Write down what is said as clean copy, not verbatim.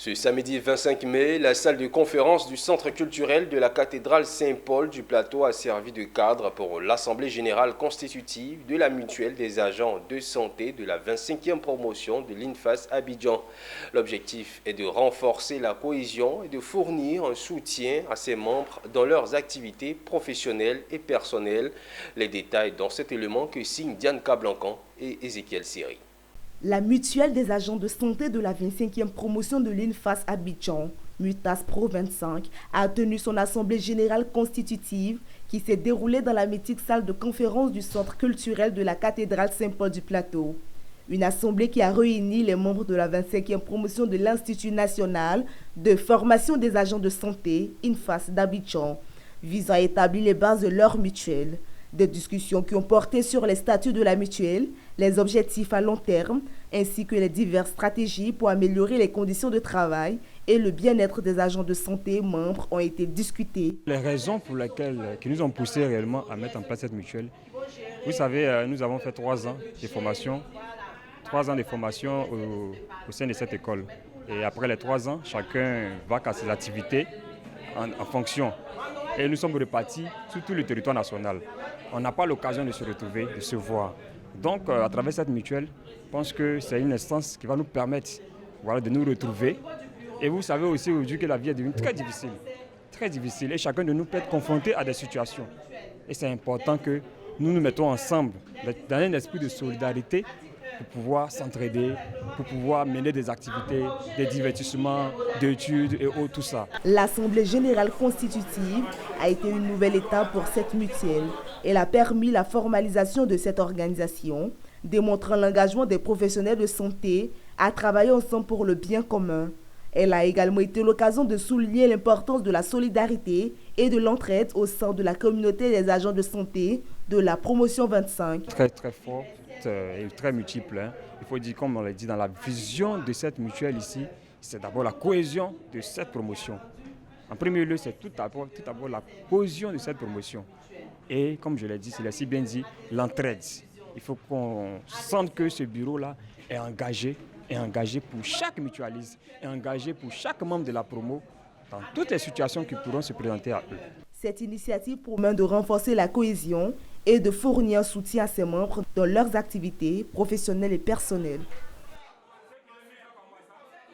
Ce samedi 25 mai, la salle de conférence du Centre culturel de la cathédrale Saint-Paul du Plateau a servi de cadre pour l'Assemblée générale constitutive de la mutuelle des agents de santé de la 25e promotion de l'INFAS Abidjan. L'objectif est de renforcer la cohésion et de fournir un soutien à ses membres dans leurs activités professionnelles et personnelles. Les détails dans cet élément que signent Diane Cablancan et Ézéchiel Siri. La mutuelle des agents de santé de la 25e promotion de l'INFAS Abidjan, MUTAS Pro 25, a tenu son assemblée générale constitutive qui s'est déroulée dans la mythique salle de conférence du Centre culturel de la cathédrale Saint-Paul du Plateau. Une assemblée qui a réuni les membres de la 25e promotion de l'Institut national de formation des agents de santé, INFAS d'Abidjan, visant à établir les bases de leur mutuelle. Des discussions qui ont porté sur les statuts de la mutuelle, les objectifs à long terme, ainsi que les diverses stratégies pour améliorer les conditions de travail et le bien-être des agents de santé membres ont été discutées. Les raisons pour lesquelles qui nous ont poussé réellement à mettre en place cette mutuelle, vous savez, nous avons fait 3 ans de formation, 3 ans de formation au sein de cette école. Et après les 3 ans, chacun va à ses activités en fonction. Et nous sommes repartis sur tout le territoire national. On n'a pas l'occasion de se retrouver, de se voir. Donc, à travers cette mutuelle, je pense que c'est une instance qui va nous permettre de nous retrouver. Et vous savez aussi aujourd'hui que la vie est devenue très difficile. Et chacun de nous peut être confronté à des situations. Et c'est important que nous nous mettons ensemble dans un esprit de solidarité pour pouvoir s'entraider, pour pouvoir mener des activités, des divertissements, d'études et autres, tout ça. L'Assemblée générale constitutive a été une nouvelle étape pour cette mutuelle. Elle a permis la formalisation de cette organisation, démontrant l'engagement des professionnels de santé à travailler ensemble pour le bien commun. Elle a également été l'occasion de souligner l'importance de la solidarité et de l'entraide au sein de la communauté des agents de santé de la promotion 25. Très fort et très multiple. Il faut dire, comme on l'a dit, dans la vision de cette mutuelle ici, c'est d'abord la cohésion de cette promotion. En premier lieu, c'est tout d'abord la cohésion de cette promotion. Et comme je l'ai dit, c'est si bien dit, l'entraide. Il faut qu'on sente que ce bureau-là est engagé pour chaque mutualiste, est engagé pour chaque membre de la promo dans toutes les situations qui pourront se présenter à eux. Cette initiative promet de renforcer la cohésion et de fournir un soutien à ses membres dans leurs activités professionnelles et personnelles.